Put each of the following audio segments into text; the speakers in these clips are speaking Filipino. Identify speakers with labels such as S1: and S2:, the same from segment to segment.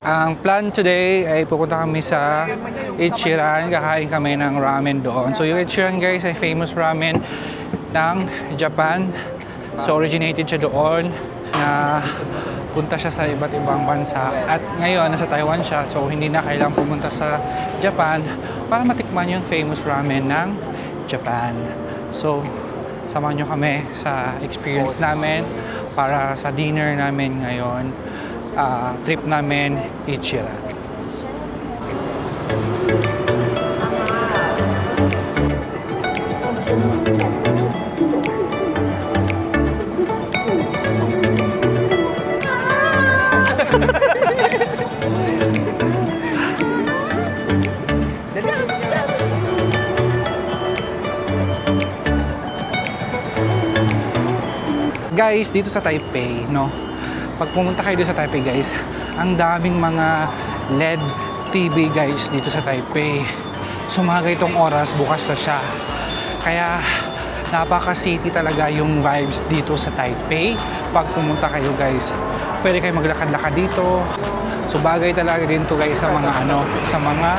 S1: Ang plan today ay pupunta kami sa Ichiran, kakain kami ng ramen doon. So yung Ichiran guys ay famous ramen ng Japan. So originated siya doon na punta siya sa iba't ibang bansa. At ngayon nasa Taiwan siya, so hindi na kailangang pumunta sa Japan para matikman yung famous ramen ng Japan. So samahan nyo kami sa experience namin para sa dinner namin ngayon. Trip namin Ichiran. Guys, dito sa Taipei, no? Pag pumunta kayo sa Taipei guys, ang daming mga LED TV guys dito sa Taipei. So mga ganitong oras, bukas na siya. Kaya napaka-city talaga yung vibes dito sa Taipei. Pag pumunta kayo guys, pwede kayo maglakad-lakad dito. So bagay talaga din to guys sa mga sa mga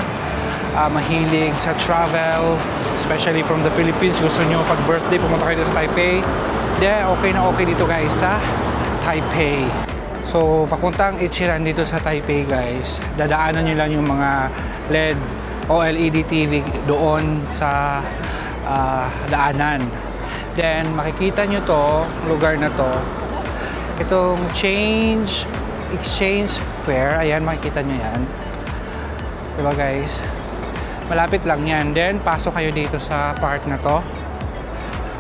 S1: mahilig sa travel, especially from the Philippines. Gusto nyo pag birthday pumunta kayo dito sa Taipei, okay na okay dito guys sa Taipei. So, papuntang Ichiran dito sa Taipei guys, dadaanan nyo lang yung mga LED o LED TV doon sa daanan. Then, makikita nyo to, lugar na to. Itong Exchange Square, ayan, makikita nyo yan. Diba guys? Malapit lang yan. Then, pasok kayo dito sa part na to.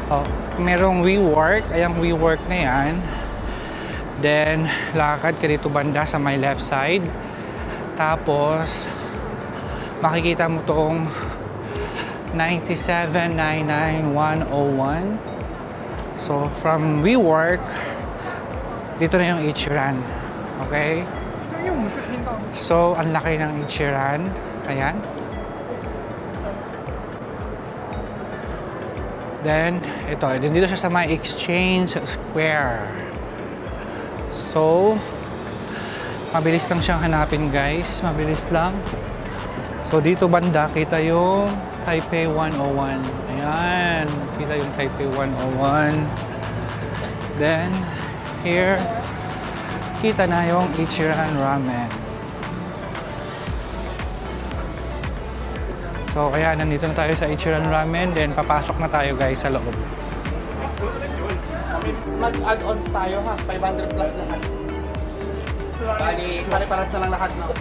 S1: Oh, merong WeWork, ayang WeWork na yan. Then, lakad ka dito banda sa my left side. Tapos, makikita mo tong 9799101. So, from WeWork, dito na yung Ichiran. Okay? So, ang laki ng Ichiran. Ayan. Then, ito. Dito siya sa my Exchange Square. So, mabilis lang siyang hanapin guys. Mabilis lang. So, dito banda, kita yung Taipei 101. Ayan. Kita yung Taipei 101. Then, here, kita na yung Ichiran Ramen. So, kaya nandito na tayo sa Ichiran Ramen. Then, papasok na tayo guys sa loob.
S2: Mag-add-ons tayo ha, 500 plus lahat. Bali, pare-paras na lang lahat na.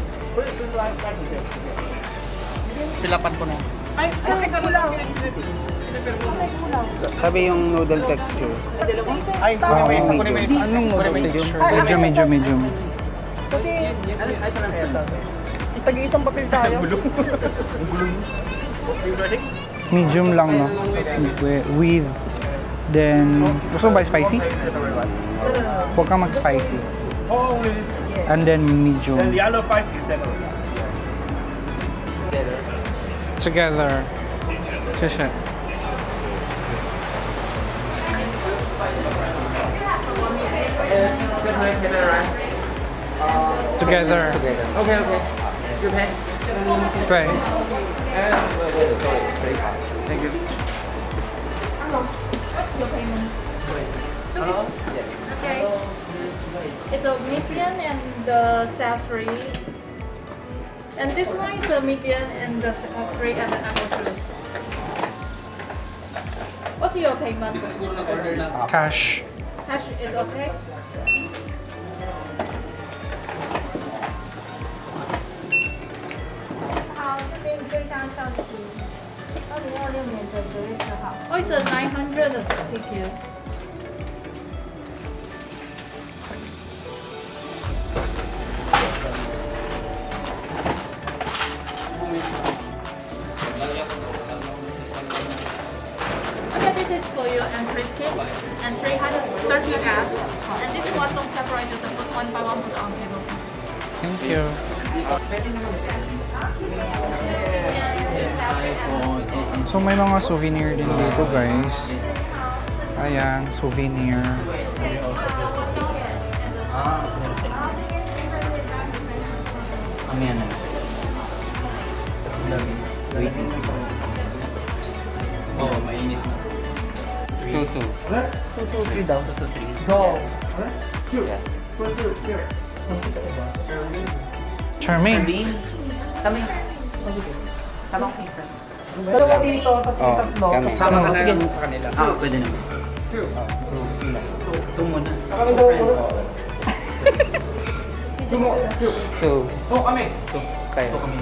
S2: Pilapan ko na. Ay, kulang.
S3: Sabi yung noodle texture.
S2: Ay, kunin mo isa.
S1: Anong medium? Medium.
S2: Tag-iisang papel tayo.
S1: Medium lang, no? With then, gusto mo ba spicy? Huwag kang mag-spicy. And then medium.
S4: The yellow 5 is
S1: Together. Siya. Together.
S2: Okay. You pay?
S1: Pray.
S2: Sorry. Thank you.
S5: Your payment. Okay. It's a median and the savory. And this one is a median and the savory and the apple juice. What's your payment?
S1: Cash.
S5: Cash is okay? Oh, it's a 962. Okay, this is for your entry kit and 330 gas. And this one don't separate the food one by one put on table.
S1: Thank you. So may mga souvenir din dito guys. Ayan, souvenir.
S2: Kami yan.
S3: Wait.
S2: Oo, mainit na.
S3: 2-2.
S2: 2-2-3 daw. 2-2-3.
S3: Go!
S1: Charmaine.
S2: Kami. Sama ko sister.
S3: Dalawa dito, tapos
S2: Oh,
S3: tatlo.
S2: kami.
S3: Sama ka na
S2: Sige.
S3: lang sa kanila.
S2: Pwede naman. Two muna.
S3: Kami daw. 2.
S2: Kami.
S3: Kayo.
S2: Kami.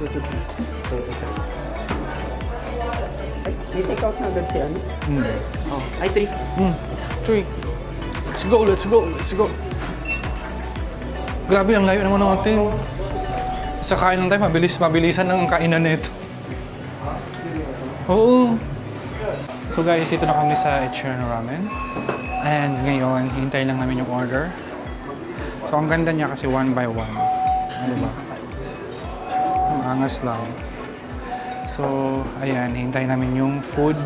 S3: 2-3. May take out na agad si ano?
S2: Oh, ay 3.
S1: 3. Let's go, let's go, let's go. Grabe, ang layo naman natin. Sa kain lang tayo, mabilisan ng kainan nito. Oo. So guys, ito na kami sa Ichiran Ramen. And ngayon, hintay lang namin yung order. So ang ganda niya kasi 1 by 1. Ano ba? Ang angas lang. So, ayan, hintay namin yung food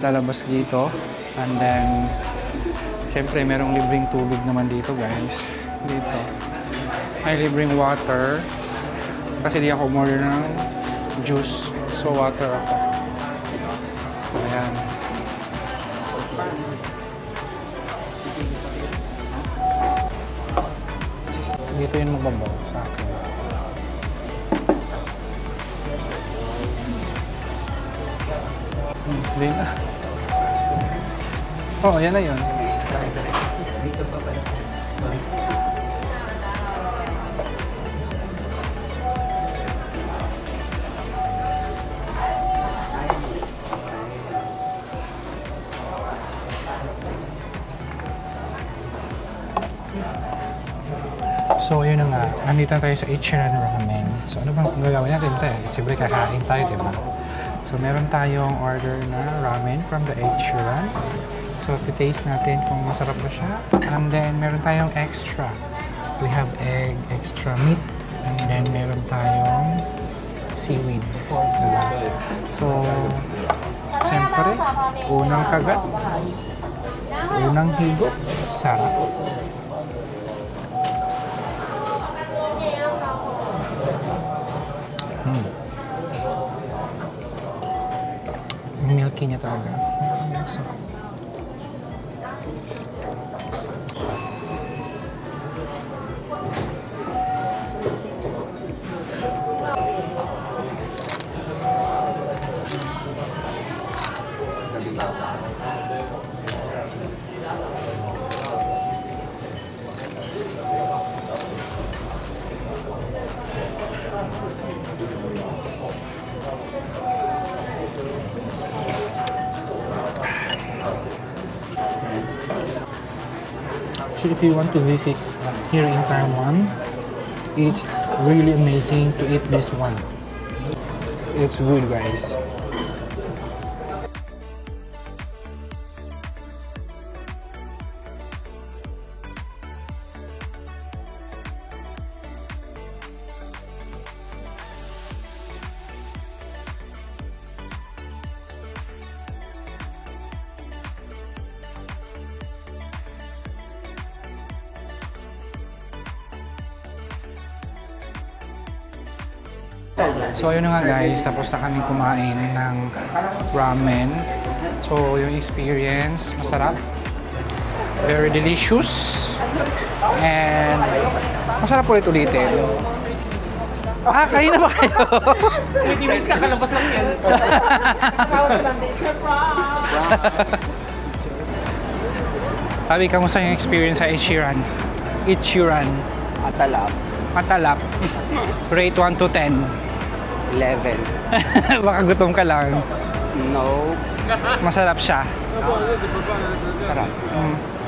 S1: lalabas dito. And then, syempre, merong libreng tubig naman dito, guys. Dito. May libreng water. Kasi di ako order ng juice. So, water ako. So, ayan. Dito yun magbabaw sa akin. Hindi na. Oh, yan na yun. So, yun na nga. Nandito tayo sa Ichiran Ramen. So, ano bang gagawin natin tayo? Siyempre, kakain tayo, diba? So, meron tayong order na ramen from the Ichiran. So, titaste natin kung masarap ba siya. And then, meron tayong extra. We have egg, extra meat. And then, meron tayong seaweeds. Diba? So, siyempre, unang kagat. Unang higop. Sarap. Milky niya talaga. Sarap. So if you want to visit here in Taiwan, it's really amazing to eat this one. It's good, guys. So ayun na nga guys, tapos na kami kumain ng ramen. So yung experience, masarap. Very delicious. And masarap ulit-ulitin. Ah, kain na ba kayo?
S2: 20 minutes kakalabas lang yan.
S1: Sabi, kamusta yung experience sa Ichiran? Ichiran.
S3: Atalap.
S1: Matalap. Rate 1 to 10.
S3: 11.
S1: Baka gutom ka lang.
S3: No.
S1: Masarap siya.
S3: Sarap.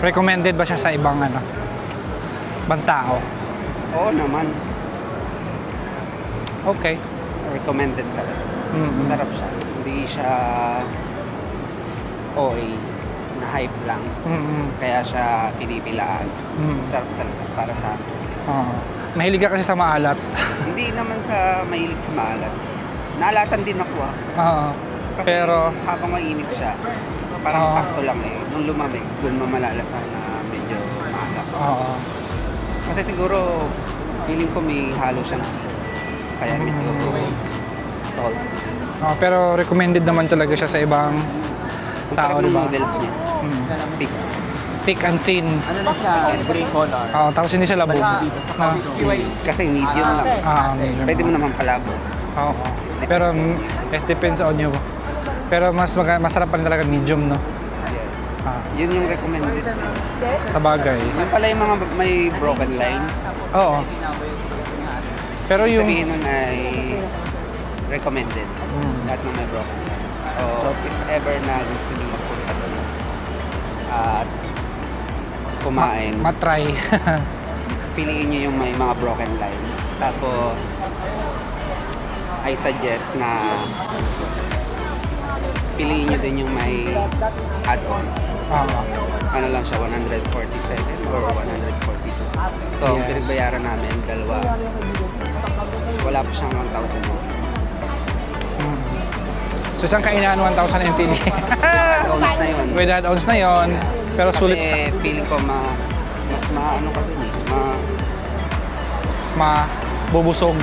S1: Recommended ba siya sa ibang ibang tao?
S3: Oo naman.
S1: Okay.
S3: Recommended talaga. Masarap siya. Hindi siya OA. Na-hype lang. Kaya siya pinipilaan. Sarap talaga para sa akin.
S1: Mahilig ka kasi sa maalat.
S3: Hindi naman sa mahilig sa maalat. Naalatan din ako Kasi
S1: Pero
S3: habang mainit siya, parang sakto lang eh. Nung lumamig, doon mamalalasan na medyo maalat. Kasi siguro, feeling ko may halo siyang cheese. Kaya medyo salty.
S1: Oh, pero recommended naman talaga siya sa ibang tao,
S3: Sarap
S1: di
S3: ng
S1: ba?
S3: noodles niya. Thick.
S1: Thick and thin.
S2: Ano na siya? Gray color.
S1: Oh, tapos hindi siya labog.
S2: Dito sa
S1: Na,
S3: Kasi medium lang.
S1: medium.
S3: Pwede mo naman palabo.
S1: Oo. Pero it depends on you. Pero masarap pa rin talaga medium, no?
S3: Yes.
S1: Ah,
S3: Yun yung recommended.
S1: sa bagay.
S3: Yung pala yung mga may broken lines.
S1: Oo. Pero yung...
S3: Sabihin nun ay recommended. Lahat ng may broken lines. So, if ever na gusto nyo magpunta doon at kumain,
S1: matry.
S3: piliin nyo yung may mga broken lines. Tapos, I suggest na piliin nyo din yung may add-ons.
S1: Oo.
S3: Ano lang siya, 147 or 142. So, ang
S1: Yes.
S3: pinagbayaran namin, dalawa. Wala pa siyang 1,000 rupees.
S1: So isang kainan 1,000 MPD.
S3: Add-ons na yun.
S1: With add-ons na yon. Pero
S3: Kasi
S1: sulit
S3: feeling ko mas maano ka dun eh.
S1: mabubusog.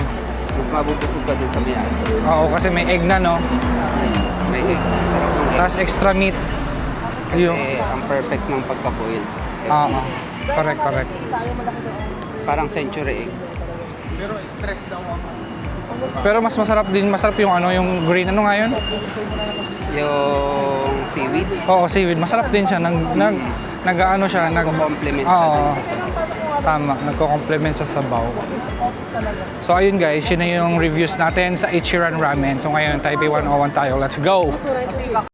S3: Mas mabubusog ka dun sa may add-ons.
S1: Oo, kasi may egg na, no?
S3: May egg. Sarap ng egg.
S1: Tapos extra meat.
S3: Kasi
S1: Yung,
S3: ang perfect ng pagka-boil.
S1: oo. Correct, correct.
S3: Parang century egg.
S1: Pero mas masarap yung ano, yung green. Ano nga yun?
S3: Yung seaweed.
S1: Oo, seaweed. Masarap din siya. Nag-ano siya.
S3: Nagko-complement siya
S1: Oo.
S3: dun sa sabaw.
S1: Tama, nagko-complement sa sabaw. So ayun guys, yun na yung reviews natin sa Ichiran Ramen. So ngayon, Taipei 101 tayo. Let's go!